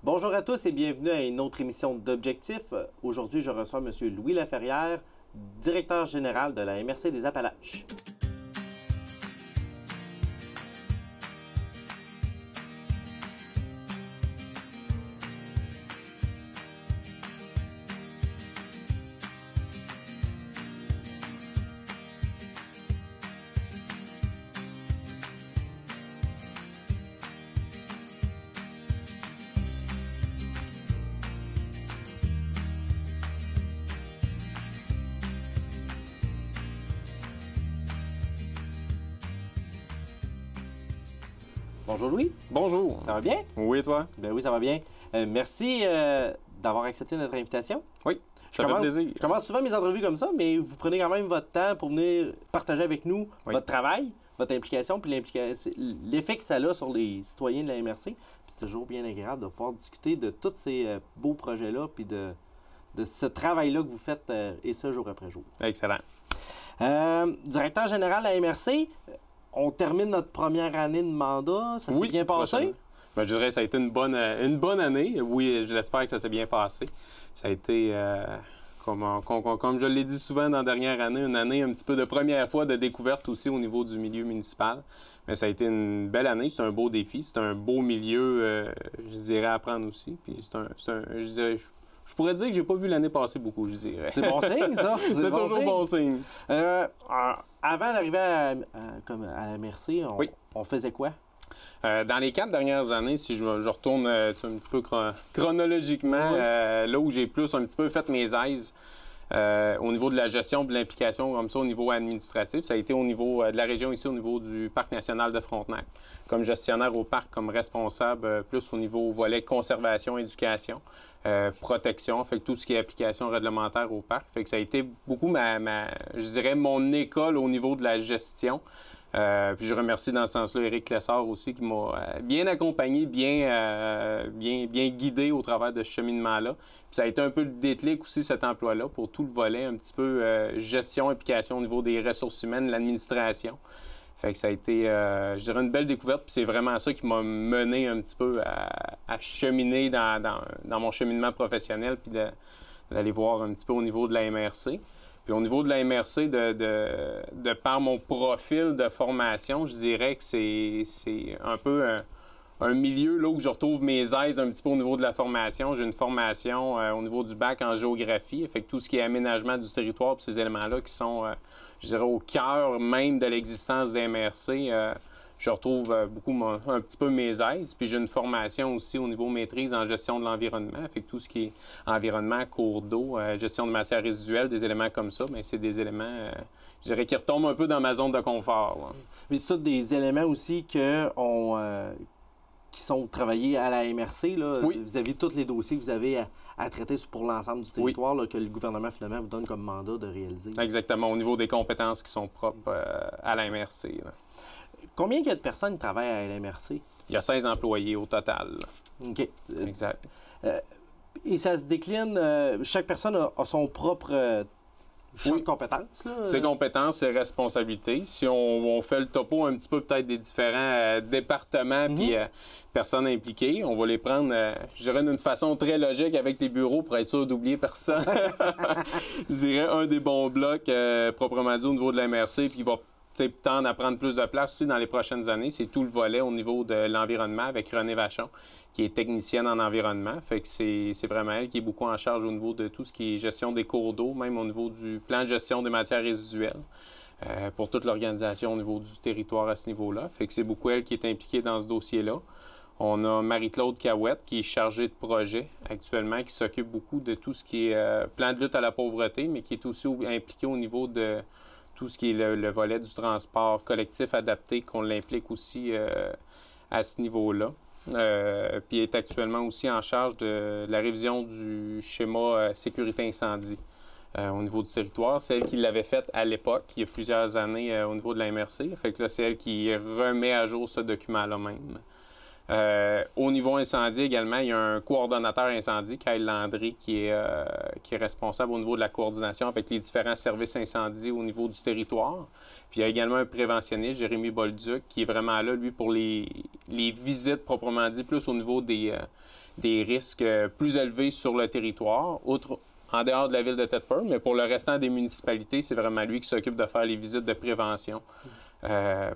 Bonjour à tous et bienvenue à une autre émission d'Objectif. Aujourd'hui, je reçois M. Louis Laferrière, directeur général de la MRC des Appalaches. Bonjour Louis. Bonjour. Ça va bien? Oui, et toi? Ben oui, ça va bien. Merci d'avoir accepté notre invitation. Oui, ça fait plaisir. Je commence souvent mes entrevues comme ça, mais vous prenez quand même votre temps pour venir partager avec nous votre travail, votre implication, puis l'effet que ça a sur les citoyens de la MRC. Puis c'est toujours bien agréable de pouvoir discuter de tous ces beaux projets-là, puis de ce travail-là que vous faites, et ça jour après jour. Excellent. Directeur général à la MRC, on termine notre première année de mandat. Ça s'est bien passé? Ben, je dirais que ça a été une bonne année. Oui, je l'espère que ça s'est bien passé. Ça a été, comme je l'ai dit souvent dans la dernière année, une année un petit peu de première fois de découverte aussi au niveau du milieu municipal. Mais ça a été une belle année. C'est un beau défi. C'est un beau milieu, je dirais, à apprendre aussi. Puis je pourrais dire que j'ai pas vu l'année passer beaucoup, je dirais. C'est bon signe, ça? C'est toujours bon signe. Avant d'arriver à la MRC, on faisait quoi? Dans les 4 dernières années, si je retourne un petit peu chronologiquement, là où j'ai plus un petit peu fait mes aises, au niveau de la gestion de l'implication, comme ça, au niveau administratif, ça a été au niveau de la région ici, au niveau du Parc national de Frontenac, comme gestionnaire au parc, comme responsable, plus au niveau volet conservation, éducation, protection, fait que tout ce qui est application réglementaire au parc. Fait que ça a été beaucoup je dirais, mon école au niveau de la gestion. Puis je remercie dans ce sens-là Éric Lessard aussi qui m'a bien accompagné, bien guidé au travers de ce cheminement-là. Puis ça a été un peu le déclic aussi, cet emploi-là, pour tout le volet un petit peu gestion, implication au niveau des ressources humaines, l'administration. Fait que ça a été, je dirais, une belle découverte. Puis c'est vraiment ça qui m'a mené un petit peu à cheminer dans mon cheminement professionnel, puis d'aller voir un petit peu au niveau de la MRC. Puis au niveau de la MRC, de par mon profil de formation, je dirais que c'est un peu un milieu là où je retrouve mes aises un petit peu au niveau de la formation. J'ai une formation au niveau du bac en géographie, fait que tout ce qui est aménagement du territoire, puis ces éléments-là qui sont, je dirais, au cœur même de l'existence des MRC, je retrouve beaucoup un petit peu mes aises. Puis j'ai une formation aussi au niveau maîtrise en gestion de l'environnement. Fait que tout ce qui est environnement, cours d'eau, gestion de matières résiduelles, des éléments comme ça, bien, c'est des éléments, je dirais, qui retombent un peu dans ma zone de confort. Là. Mais c'est tous des éléments aussi qui sont travaillés à la MRC. Là. Oui. Vous avez tous les dossiers que vous avez à traiter pour l'ensemble du territoire là, que le gouvernement finalement vous donne comme mandat de réaliser. Exactement, au niveau des compétences qui sont propres à la MRC. Là. Combien il y a de personnes qui travaillent à la MRC? Il y a 16 employés au total. OK. Exact. Et ça se décline, chaque personne a son propre champ de compétences? Là? Ses compétences, ses responsabilités. Si on fait le topo un petit peu peut-être des différents départements puis personnes impliquées, on va les prendre, je dirais, d'une façon très logique avec les bureaux pour être sûr d'oublier personne. Je dirais un des bons blocs, proprement dit, au niveau de la MRC, puis il va tendre à prendre plus de place aussi dans les prochaines années. C'est tout le volet au niveau de l'environnement avec Renée Vachon, qui est technicienne en environnement. Fait que c'est vraiment elle qui est beaucoup en charge au niveau de tout ce qui est gestion des cours d'eau, même au niveau du plan de gestion des matières résiduelles, pour toute l'organisation au niveau du territoire à ce niveau-là. Fait que c'est beaucoup elle qui est impliquée dans ce dossier-là. On a Marie-Claude Cahouette qui est chargée de projet actuellement, qui s'occupe beaucoup de tout ce qui est plan de lutte à la pauvreté, mais qui est aussi impliquée au niveau de tout ce qui est le volet du transport collectif adapté, qu'on l'implique aussi à ce niveau-là. Puis elle est actuellement aussi en charge de la révision du schéma sécurité incendie au niveau du territoire. C'est elle qui l'avait faite à l'époque, il y a plusieurs années au niveau de la MRC. Fait que là, c'est elle qui remet à jour ce document-là même. Au niveau incendie également, il y a un coordonnateur incendie, Kyle Landry, qui est responsable au niveau de la coordination avec les différents services incendie au niveau du territoire. Puis il y a également un préventionniste, Jérémy Bolduc, qui est vraiment là, lui, pour les visites proprement dit, plus au niveau des risques plus élevés sur le territoire, en dehors de la ville de Thetford, mais pour le restant des municipalités, c'est vraiment lui qui s'occupe de faire les visites de prévention.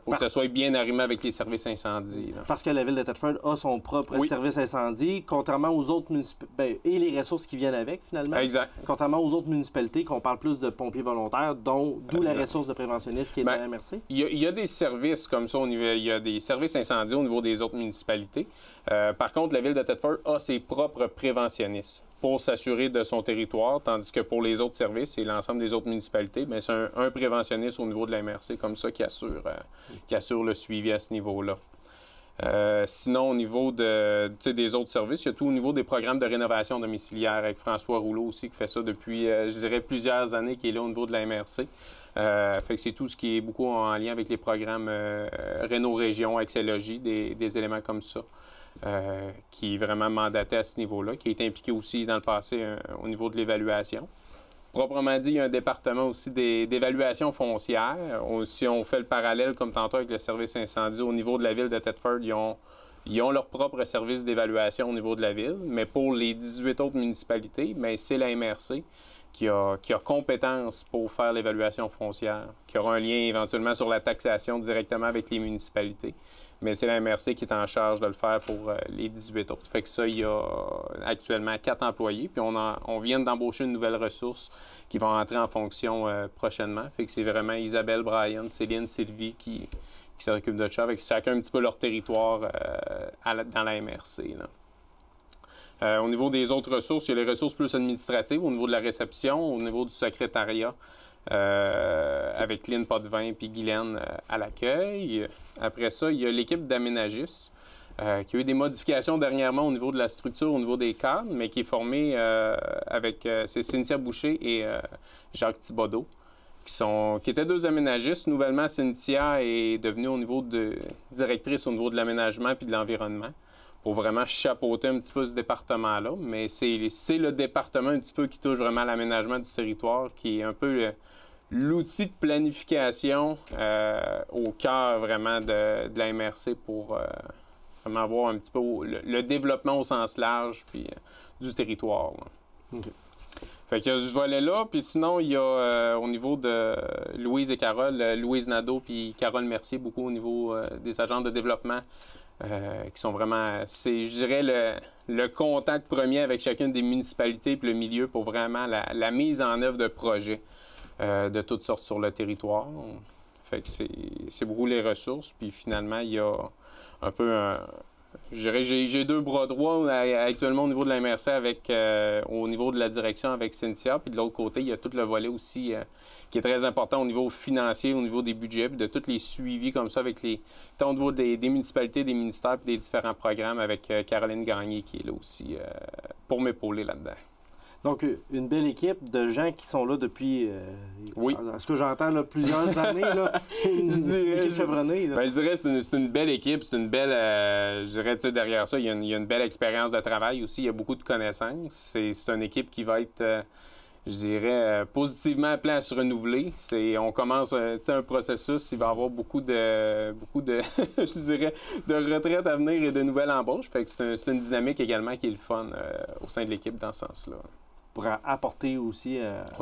Pour que ça soit bien arrimé avec les services incendies. Là. Parce que la ville de Thetford a son propre service incendie, contrairement aux autres municipalités, et les ressources qui viennent avec, finalement. Exact. Contrairement aux autres municipalités, qu'on parle plus de pompiers volontaires, d'où la ressource de préventionniste qui est de la MRC. Il y a des services comme ça, il y a des services incendies au niveau des autres municipalités. Par contre, la ville de Thetford a ses propres préventionnistes pour s'assurer de son territoire, tandis que pour les autres services et l'ensemble des autres municipalités, c'est un préventionniste au niveau de la MRC comme ça qui assure le suivi à ce niveau-là. Sinon, au niveau des autres services, il y a tout au niveau des programmes de rénovation domiciliaire avec François Rouleau aussi qui fait ça depuis, je dirais, plusieurs années qui est là au niveau de la MRC. Fait que c'est tout ce qui est beaucoup en lien avec les programmes Réno-Région, Axélogie, des éléments comme ça. Qui est vraiment mandaté à ce niveau-là, qui a été impliqué aussi dans le passé au niveau de l'évaluation. Proprement dit, il y a un département aussi d'évaluation foncière. Si on fait le parallèle, comme tantôt avec le service incendie, au niveau de la ville de Thetford, ils ont leur propre service d'évaluation au niveau de la ville, mais pour les 18 autres municipalités, c'est la MRC qui a compétence pour faire l'évaluation foncière, qui aura un lien éventuellement sur la taxation directement avec les municipalités. Mais c'est la MRC qui est en charge de le faire pour les 18 autres. Fait que ça, il y a actuellement 4 employés. Puis on vient d'embaucher une nouvelle ressource qui va entrer en fonction prochainement. Fait que c'est vraiment Isabelle, Brian, Céline, Sylvie qui s'occupent de ça, avec chacun un petit peu leur territoire dans la MRC. Là. Au niveau des autres ressources, il y a les ressources plus administratives, au niveau de la réception, au niveau du secrétariat. Avec Lynn Potvin et Guylaine à l'accueil. Après ça, il y a l'équipe d'aménagistes qui a eu des modifications dernièrement au niveau de la structure, au niveau des cadres, mais qui est formée avec c'est Cynthia Boucher et Jacques Thibodeau, qui étaient 2 aménagistes. Nouvellement, Cynthia est devenue au niveau de directrice au niveau de l'aménagement puis de l'environnement, pour vraiment chapeauter un petit peu ce département-là. Mais c'est le département un petit peu qui touche vraiment l'aménagement du territoire, qui est un peu l'outil de planification au cœur vraiment de la MRC pour vraiment avoir un petit peu le développement au sens large puis, du territoire. OK. Fait qu'il y a ce volet-là, puis sinon, il y a au niveau de Louise et Carole, Louise Nadeau puis Carole Mercier, beaucoup au niveau des agents de développement, qui sont vraiment, je dirais, le contact premier avec chacune des municipalités puis le milieu pour vraiment la mise en œuvre de projets de toutes sortes sur le territoire. Fait que c'est beaucoup les ressources, puis finalement, il y a un peu je dirais, j'ai 2 bras droits actuellement au niveau de la MRC au niveau de la direction avec Cynthia, puis de l'autre côté, il y a tout le volet aussi qui est très important au niveau financier, au niveau des budgets, puis de tous les suivis comme ça tant au niveau des municipalités, des ministères, puis des différents programmes avec Caroline Gagné qui est là aussi pour m'épauler là-dedans. Donc, une belle équipe de gens qui sont là depuis, à ce que j'entends, là, plusieurs années. Là, une équipe chevronnée. Là. Je dirais que c'est une belle équipe, c'est une belle... je dirais, derrière ça, il y a une belle expérience de travail aussi, il y a beaucoup de connaissances. C'est une équipe qui va être, je dirais, positivement appelée à se renouveler. On commence un processus, il va y avoir beaucoup de je dirais, de retraites à venir et de nouvelles embauches. Fait que c'est une dynamique également qui est le fun au sein de l'équipe dans ce sens-là. Pour apporter aussi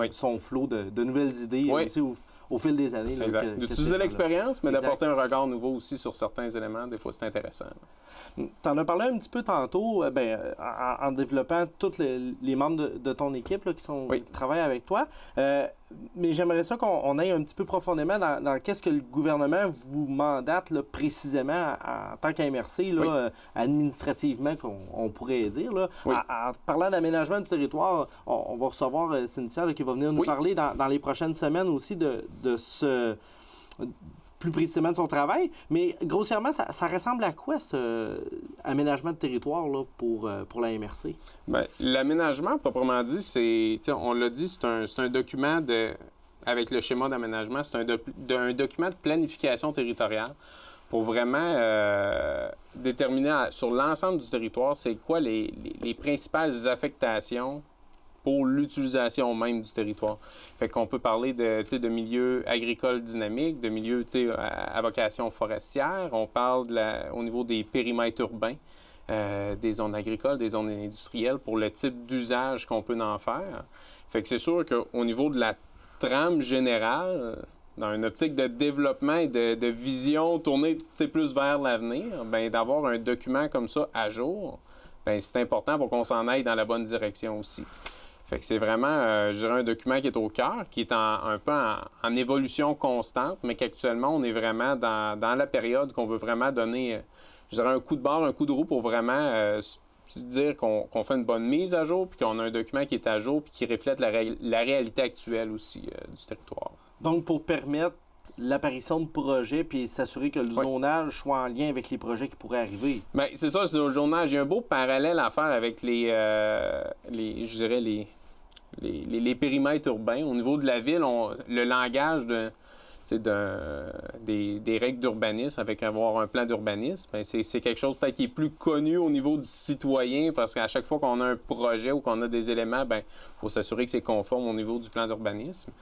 son flot de nouvelles idées aussi au fil des années. Exact. D'utiliser l'expérience, mais d'apporter un regard nouveau aussi sur certains éléments. Des fois, c'est intéressant. Tu en as parlé un petit peu tantôt en développant tous les membres de ton équipe là, qui travaillent avec toi. Mais j'aimerais ça qu'on aille un petit peu profondément dans qu'est-ce que le gouvernement vous mandate là, précisément en tant qu'MRC, administrativement, qu'on pourrait dire. Là. En parlant d'aménagement du territoire, on va recevoir Cynthia là, qui va venir nous parler dans les prochaines semaines aussi de ce... plus précisément de son travail. Mais grossièrement, ça ressemble à quoi, ce aménagement de territoire là, pour la MRC? L'aménagement, proprement dit, on l'a dit, c'est un document avec le schéma d'aménagement, c'est un document de planification territoriale pour vraiment déterminer sur l'ensemble du territoire, c'est quoi les principales affectations pour l'utilisation même du territoire. Fait qu'on peut parler de milieux agricoles dynamiques, de milieux à vocation forestière. On parle au niveau des périmètres urbains, des zones agricoles, des zones industrielles, pour le type d'usage qu'on peut en faire. Fait que c'est sûr qu'au niveau de la trame générale, dans une optique de développement et de vision tournée plus vers l'avenir, bien, d'avoir un document comme ça à jour, bien, c'est important pour qu'on s'en aille dans la bonne direction aussi. Fait que c'est vraiment, je dirais, un document qui est au cœur, qui est un peu en évolution constante, mais qu'actuellement, on est vraiment dans la période qu'on veut vraiment donner, je dirais, un coup de barre, un coup de roue pour vraiment dire qu'on fait une bonne mise à jour, puis qu'on a un document qui est à jour, puis qui reflète la réalité actuelle aussi du territoire. Donc, pour permettre l'apparition de projets puis s'assurer que le zonage soit en lien avec les projets qui pourraient arriver. Bien, c'est ça, c'est au zonage. Il y a un beau parallèle à faire avec je dirais, les périmètres urbains. Au niveau de la ville, le langage des règles d'urbanisme, avec avoir un plan d'urbanisme, bien, c'est quelque chose peut-être qui est plus connu au niveau du citoyen, parce qu'à chaque fois qu'on a un projet ou qu'on a des éléments, bien, il faut s'assurer que c'est conforme au niveau du plan d'urbanisme.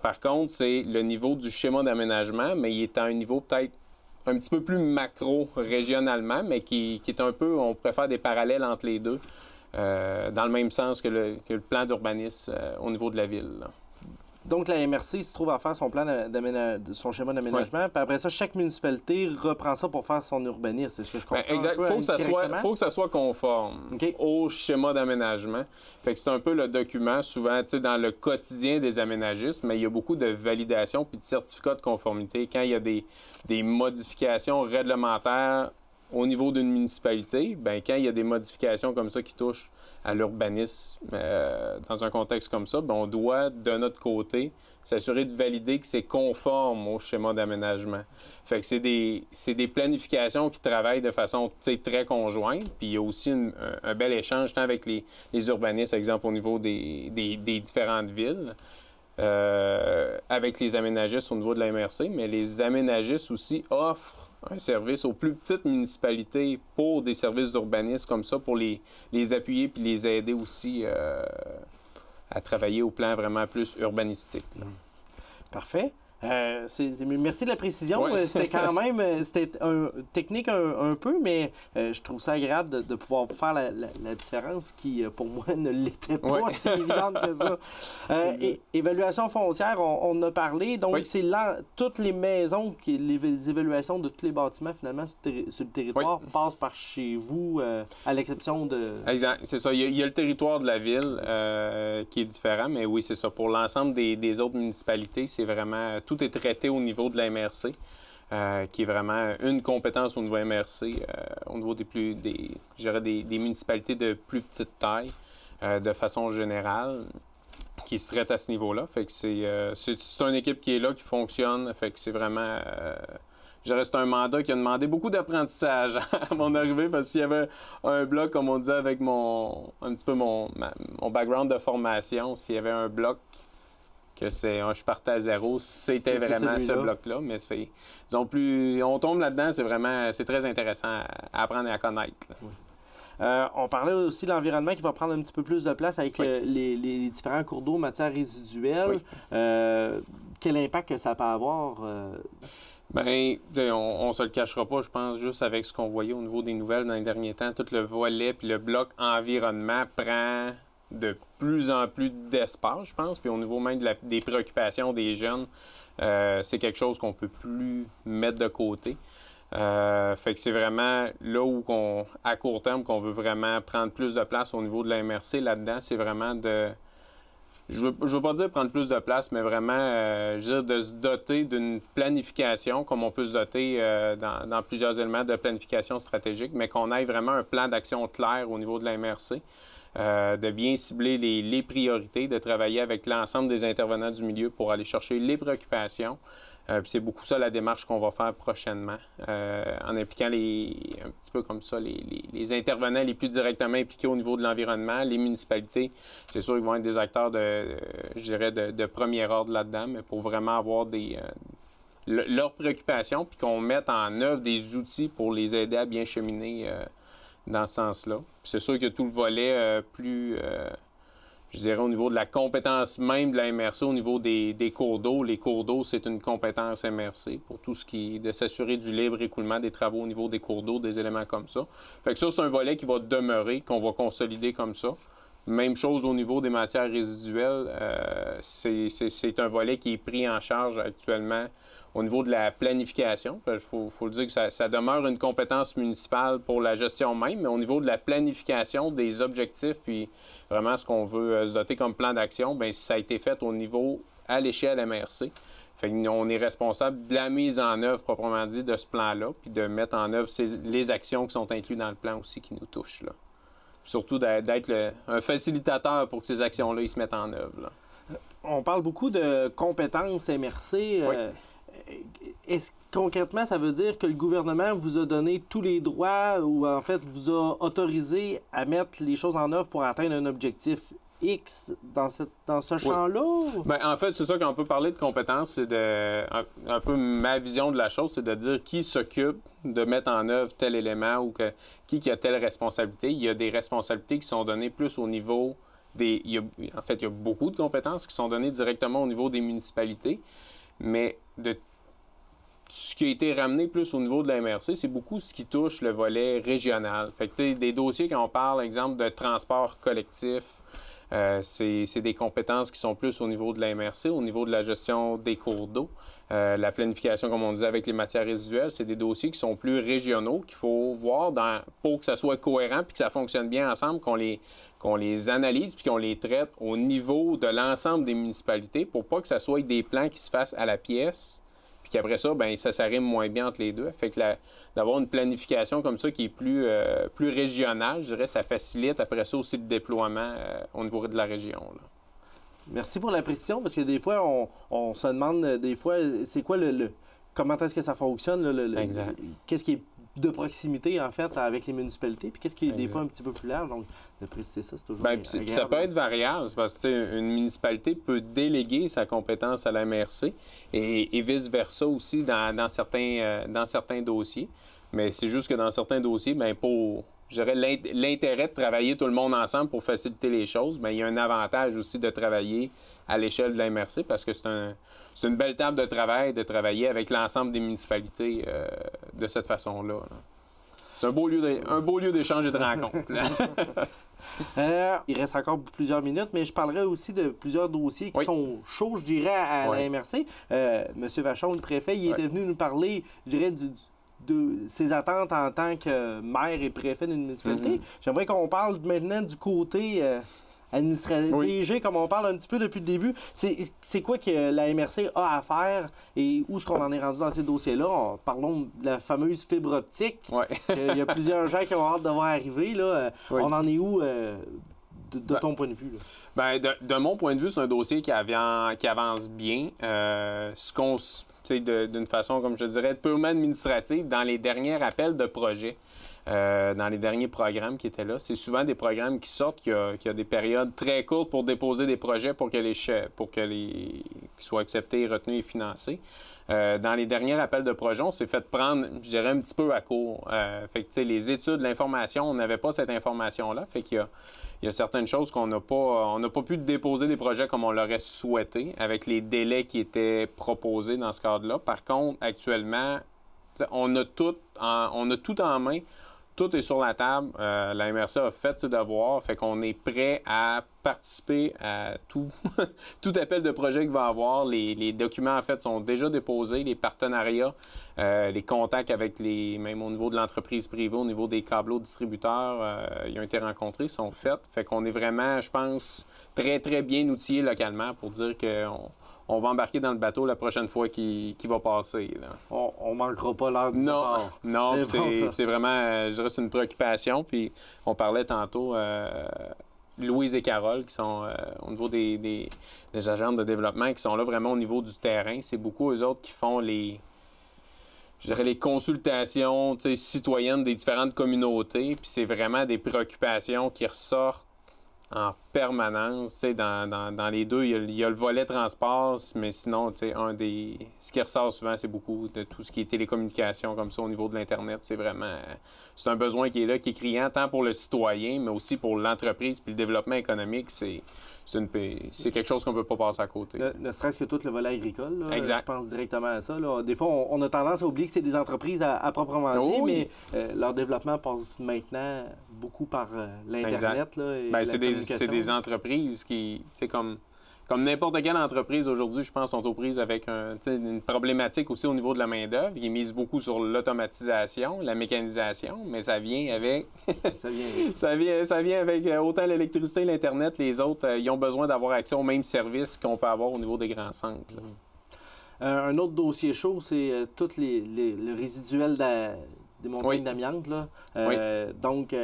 Par contre, c'est le niveau du schéma d'aménagement, mais il est à un niveau peut-être un petit peu plus macro régionalement, mais qui est un peu, on pourrait faire des parallèles entre les deux, dans le même sens que le plan d'urbanisme au niveau de la ville. Là. Donc, la MRC se trouve à faire son son schéma d'aménagement. Puis après ça, chaque municipalité reprend ça pour faire son urbanisme. C'est ce que je comprends. Exact. Il faut que ça soit conforme au schéma d'aménagement. Fait que c'est un peu le document, souvent, dans le quotidien des aménagistes, mais il y a beaucoup de validations puis de certificats de conformité. Quand il y a des modifications réglementaires au niveau d'une municipalité, bien, quand il y a des modifications comme ça qui touchent à l'urbanisme dans un contexte comme ça, bien, on doit, de notre côté, s'assurer de valider que c'est conforme au schéma d'aménagement. Fait que c'est des planifications qui travaillent de façon très conjointe, puis il y a aussi un bel échange tant avec les urbanistes, exemple au niveau des différentes villes, avec les aménagistes au niveau de la MRC, mais les aménagistes aussi offrent un service aux plus petites municipalités pour des services d'urbanisme comme ça, pour les appuyer puis les aider aussi à travailler au plan vraiment plus urbanistique. Là. Parfait. Merci de la précision. Ouais. C'était quand même technique un peu, mais je trouve ça agréable de pouvoir faire la différence qui, pour moi, ne l'était pas si évidente que ça. Évaluation foncière, on en a parlé. Donc, c'est toutes les maisons, les évaluations de tous les bâtiments, finalement, sur le territoire, passent par chez vous, à l'exception de... Exact, c'est ça. Il y a le territoire de la ville qui est différent, mais oui, c'est ça. Pour l'ensemble des autres municipalités, c'est vraiment... Tout est traité au niveau de la MRC, qui est vraiment une compétence au niveau MRC, au niveau des municipalités de plus petite taille, de façon générale, qui se traite à ce niveau-là. Fait que c'est une équipe qui est là, qui fonctionne. Fait que c'est vraiment... c'est un mandat qui a demandé beaucoup d'apprentissage à mon arrivée, parce qu'il y avait un bloc, comme on disait, avec mon background de formation. S'il y avait un bloc je partais à zéro, c'était vraiment ce bloc-là, mais on tombe là-dedans, c'est très intéressant à apprendre et à connaître. On parlait aussi de l'environnement qui va prendre un petit peu plus de place avec les différents cours d'eau, matières résiduelles. Quel impact que ça peut avoir? Bien, on se le cachera pas, je pense, juste avec ce qu'on voyait au niveau des nouvelles dans les derniers temps. Tout le volet puis le bloc environnement prend de plus en plus d'espace, je pense. Puis au niveau même des préoccupations des jeunes, c'est quelque chose qu'on peut plus mettre de côté. Fait que c'est vraiment là où, à court terme, qu'on veut vraiment prendre plus de place au niveau de la MRC là-dedans. C'est vraiment je veux pas dire prendre plus de place, mais vraiment de se doter d'une planification, comme on peut se doter dans plusieurs éléments de planification stratégique, mais qu'on ait vraiment un plan d'action clair au niveau de la MRC. De bien cibler les priorités, de travailler avec l'ensemble des intervenants du milieu pour aller chercher les préoccupations. Puis c'est beaucoup ça la démarche qu'on va faire prochainement, en impliquant un petit peu comme ça les intervenants les plus directement impliqués au niveau de l'environnement, les municipalités. C'est sûr qu'ils vont être des acteurs de premier ordre là-dedans, mais pour vraiment avoir leurs préoccupations, puis qu'on mette en œuvre des outils pour les aider à bien cheminer dans ce sens-là. Puis c'est sûr qu'il y a tout le volet plus, je dirais, au niveau de la compétence même de la MRC, au niveau des cours d'eau. Les cours d'eau, c'est une compétence MRC pour tout ce qui est de s'assurer du libre écoulement des travaux au niveau des cours d'eau, des éléments comme ça. Fait que ça, c'est un volet qui va demeurer, qu'on va consolider comme ça. Même chose au niveau des matières résiduelles. C'est un volet qui est pris en charge actuellement au niveau de la planification. Il faut le dire que ça demeure une compétence municipale pour la gestion même, mais au niveau de la planification des objectifs, puis vraiment ce qu'on veut se doter comme plan d'action, bien, ça a été fait au niveau à l'échelle MRC. Fait qu'on est responsable de la mise en œuvre, proprement dit, de ce plan-là, puis de mettre en œuvre les actions qui sont incluses dans le plan aussi qui nous touchent, là. Surtout d'être un facilitateur pour que ces actions-là ils se mettent en œuvre, là. On parle beaucoup de compétences MRC. Oui. Concrètement, ça veut dire que le gouvernement vous a donné tous les droits ou en fait vous a autorisé à mettre les choses en œuvre pour atteindre un objectif X dans ce champ-là? Bien, en fait, c'est ça qu'on peut parler de compétences, c'est un peu ma vision de la chose, c'est de dire qui s'occupe de mettre en œuvre tel élément ou qui a telle responsabilité. Il y a des responsabilités qui sont données plus au niveau des... il y a beaucoup de compétences qui sont données directement au niveau des municipalités, mais de ce qui a été ramené plus au niveau de la MRC, c'est beaucoup ce qui touche le volet régional. Fait que, tu sais, des dossiers, quand on parle, exemple, de transport collectif, c'est des compétences qui sont plus au niveau de la MRC, au niveau de la gestion des cours d'eau. La planification, comme on disait, avec les matières résiduelles, c'est des dossiers qui sont plus régionaux, qu'il faut voir pour que ça soit cohérent puis que ça fonctionne bien ensemble, qu'on les analyse puis qu'on les traite au niveau de l'ensemble des municipalités pour pas que ça soit des plans qui se fassent à la pièce puis qu'après ça, bien, ça s'arrime moins bien entre les deux. Fait que d'avoir une planification comme ça qui est plus régionale, je dirais, ça facilite après ça aussi le déploiement au niveau de la région, là. Merci pour la précision, parce que des fois, on se demande, des fois, c'est quoi comment est-ce que ça fonctionne, exact. Qu'est-ce qui est de proximité, en fait, avec les municipalités, puis qu'est-ce qui est des fois un petit peu plus large. Donc, de préciser ça, c'est toujours bien, ça peut être variable, parce que une municipalité peut déléguer sa compétence à la MRC et vice-versa aussi dans certains dossiers. Mais c'est juste que dans certains dossiers, bien, pour, je dirais, l'intérêt de travailler tout le monde ensemble pour faciliter les choses, bien, il y a un avantage aussi de travailler à l'échelle de la MRC parce que c'est une belle table de travail de travailler avec l'ensemble des municipalités de cette façon-là, là. C'est un beau lieu d'échange et de rencontre. Il reste encore plusieurs minutes, mais je parlerai aussi de plusieurs dossiers qui sont chauds, je dirais, à la MRC. Monsieur Vachon, le préfet, il était venu nous parler, je dirais, de ses attentes en tant que maire et préfet d'une municipalité. J'aimerais qu'on parle maintenant du côté administratif, DG, comme on parle un petit peu depuis le début. C'est quoi que la MRC a à faire et où est-ce qu'on en est rendu dans ces dossiers-là? Parlons de la fameuse fibre optique. Il y a plusieurs gens qui ont hâte de voir arriver, là. On en est où de ton point de vue, là? Bien, de mon point de vue, c'est un dossier qui avance bien. D'une façon, comme je dirais, purement administrative, dans les derniers appels de projets, dans les derniers programmes qui étaient là, c'est souvent des programmes qui sortent, qu'il y a des périodes très courtes pour déposer des projets pour qu'ils soient acceptés, retenus et financés. Dans les derniers appels de projets, on s'est fait prendre, je dirais, un petit peu à court. Fait que, les études, l'information, on n'avait pas cette information-là. Fait qu'il y a certaines choses qu'on n'a pas pu déposer des projets comme on l'aurait souhaité, avec les délais qui étaient proposés dans ce cadre-là. Par contre, actuellement, on a tout en main. Tout est sur la table. La MRC a fait ses devoirs. Fait qu'on est prêt à participer à tout appel de projet qu'il va y avoir. Les documents, en fait, sont déjà déposés. Les partenariats, les contacts avec même au niveau de l'entreprise privée, au niveau des câbleaux distributeurs, ils ont été rencontrés, sont faits. Fait qu'on est vraiment, je pense, très, très bien outillés localement pour dire qu'on va embarquer dans le bateau la prochaine fois qu'il va passer, là. On manquera pas l'heure du départ. Non, c'est vraiment, je dirais, c'est une préoccupation. Puis on parlait tantôt, Louise et Carole, qui sont au niveau des agents de développement, qui sont là vraiment au niveau du terrain. C'est beaucoup eux autres qui font les consultations citoyennes des différentes communautés. Puis c'est vraiment des préoccupations qui ressortent en permanence. Dans les deux, il y a le volet transport, mais sinon, ce qui ressort souvent, c'est beaucoup de tout ce qui est télécommunication comme ça au niveau de l'Internet. C'est un besoin qui est là, qui est criant tant pour le citoyen, mais aussi pour l'entreprise puis le développement économique. C'est quelque chose qu'on ne peut pas passer à côté. Ne serait-ce que tout le volet agricole. Là, exact. Je pense directement à ça. Là. Des fois, on a tendance à oublier que c'est des entreprises à proprement dit, mais leur développement passe maintenant beaucoup par l'Internet. Là, c'est des entreprises qui, comme n'importe quelle entreprise aujourd'hui, je pense, sont aux prises avec une problématique aussi au niveau de la main-d'œuvre. Ils misent beaucoup sur l'automatisation, la mécanisation, mais ça vient avec. ça vient avec autant l'électricité, l'Internet, les autres, ils ont besoin d'avoir accès aux mêmes services qu'on peut avoir au niveau des grands centres. Un autre dossier chaud, c'est tout le résiduel des montagnes d'amiante. Là. Donc,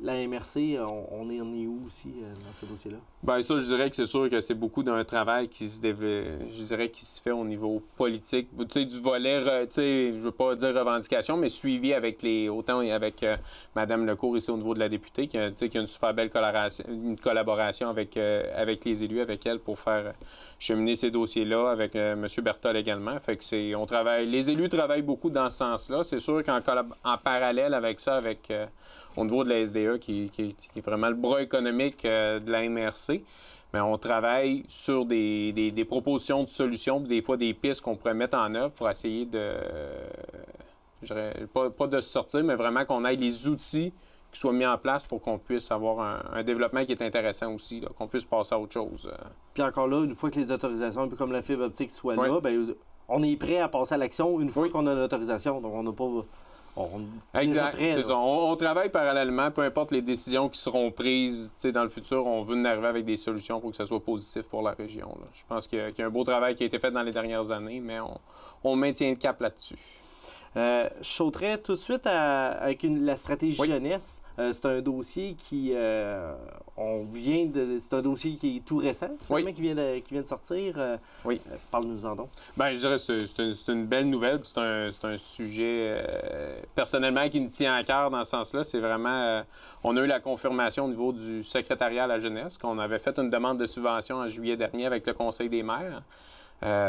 la MRC, on est où aussi dans ce dossier-là? Bien, ça, je dirais que c'est sûr que c'est beaucoup d'un travail qui se fait au niveau politique. Tu sais, du volet, je veux pas dire revendication, mais suivi avec autant avec Mme Lecourt ici au niveau de la députée, qui a une super belle collaboration avec les élus, avec elle, pour faire cheminer ces dossiers-là, avec M. Berthold également. Fait que les élus travaillent beaucoup dans ce sens-là. C'est sûr qu'en parallèle avec ça, au niveau de la SDE, qui est vraiment le bras économique de la MRC, mais on travaille sur des propositions de solutions, des fois des pistes qu'on pourrait mettre en œuvre pour essayer pas de se sortir, mais vraiment qu'on ait les outils qui soient mis en place pour qu'on puisse avoir un développement qui est intéressant aussi, là, qu'on puisse passer à autre chose. Puis encore là, une fois que les autorisations, un peu comme la fibre optique, soient là, bien, on est prêt à passer à l'action une fois qu'on a l'autorisation. Donc, on n'a pas... Exact, c'est ça. On travaille parallèlement, peu importe les décisions qui seront prises dans le futur, on veut en arriver avec des solutions pour que ça soit positif pour la région. Là. Je pense qu'il y a un beau travail qui a été fait dans les dernières années, mais on maintient le cap là-dessus. Je sauterais tout de suite avec la stratégie jeunesse. C'est un dossier qui c'est un dossier qui est tout récent, qui vient de sortir. Parle-nous-en donc. Bien, je dirais que c'est une belle nouvelle. C'est un sujet personnellement qui me tient à cœur dans ce sens-là. C'est vraiment on a eu la confirmation au niveau du secrétariat à la jeunesse qu'on avait fait une demande de subvention en juillet dernier avec le Conseil des maires.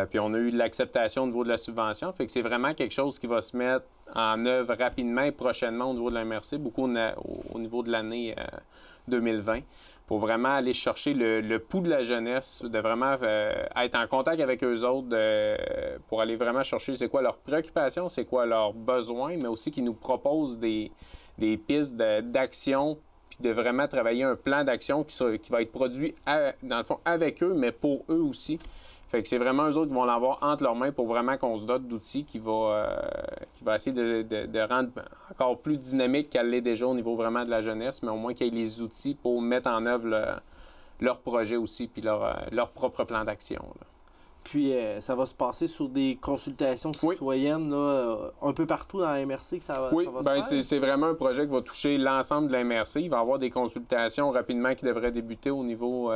Puis on a eu l'acceptation au niveau de la subvention. Fait que c'est vraiment quelque chose qui va se mettre en œuvre rapidement et prochainement au niveau de la MRC, beaucoup au niveau de l'année 2020, pour vraiment aller chercher le pouls de la jeunesse, de vraiment être en contact avec eux autres, pour aller vraiment chercher c'est quoi leurs préoccupations, c'est quoi leurs besoins, mais aussi qu'ils nous proposent des pistes d'action, puis de vraiment travailler un plan d'action qui va être produit, dans le fond, avec eux, mais pour eux aussi. Fait que c'est vraiment eux autres qui vont l'avoir entre leurs mains pour vraiment qu'on se dote d'outils qui va essayer de rendre encore plus dynamique qu'elle l'est déjà au niveau vraiment de la jeunesse, mais au moins qu'il y ait les outils pour mettre en œuvre leur projet aussi, puis leur propre plan d'action. Là. Puis ça va se passer sur des consultations citoyennes là, un peu partout dans la MRC que ça va se faire? C'est vraiment un projet qui va toucher l'ensemble de la MRC. Il va y avoir des consultations rapidement qui devraient débuter au niveau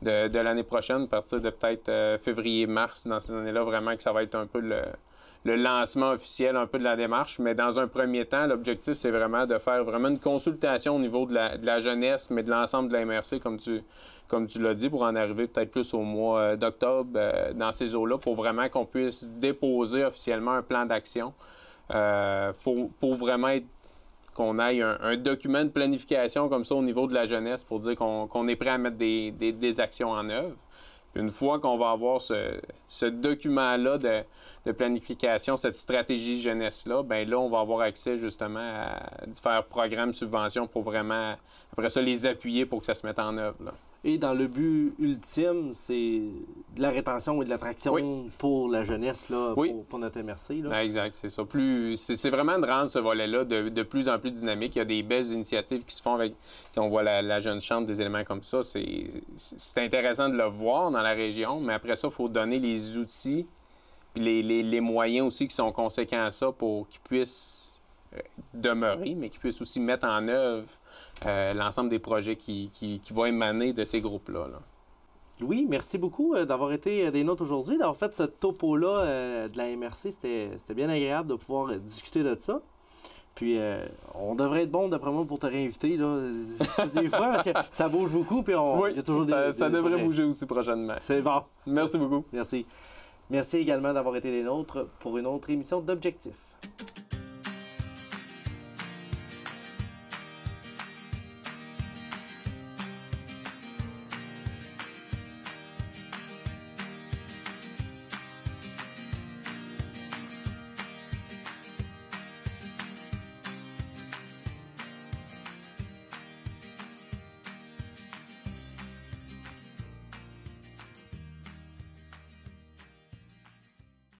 de l'année prochaine, à partir de peut-être février-mars, dans ces années-là, vraiment que ça va être un peu le lancement officiel un peu de la démarche. Mais dans un premier temps, l'objectif, c'est vraiment de faire vraiment une consultation au niveau de la jeunesse, mais de l'ensemble de la MRC, comme tu l'as dit, pour en arriver peut-être plus au mois d'octobre dans ces eaux-là, pour vraiment qu'on puisse déposer officiellement un plan d'action pour vraiment qu'on ait un document de planification comme ça au niveau de la jeunesse pour dire qu'on est prêt à mettre des actions en œuvre. Puis une fois qu'on va avoir ce document-là de planification, cette stratégie jeunesse-là, bien là, on va avoir accès justement à différents programmes, subventions pour vraiment, après ça, les appuyer pour que ça se mette en œuvre. Là. Et dans le but ultime, c'est de la rétention et de l'attraction pour la jeunesse, là, pour notre MRC. Là. Exact, c'est ça. C'est vraiment de rendre ce volet-là de plus en plus dynamique. Il y a des belles initiatives qui se font avec... On voit la jeune chambre, des éléments comme ça. C'est intéressant de le voir dans la région, mais après ça, il faut donner les outils puis les moyens aussi qui sont conséquents à ça pour qu'ils puissent demeurer, mais qu'ils puissent aussi mettre en œuvre l'ensemble des projets qui vont émaner de ces groupes-là. Là. Louis, merci beaucoup d'avoir été des nôtres aujourd'hui, d'avoir fait ce topo-là de la MRC. C'était bien agréable de pouvoir discuter de ça. Puis on devrait être bon, d'après moi, pour te réinviter là, des fois, parce que ça bouge beaucoup, puis oui, il y a toujours ça devrait projets. bouger aussi prochainement. C'est bon. Merci beaucoup. Merci. Merci également d'avoir été des nôtres pour une autre émission d'Objectif.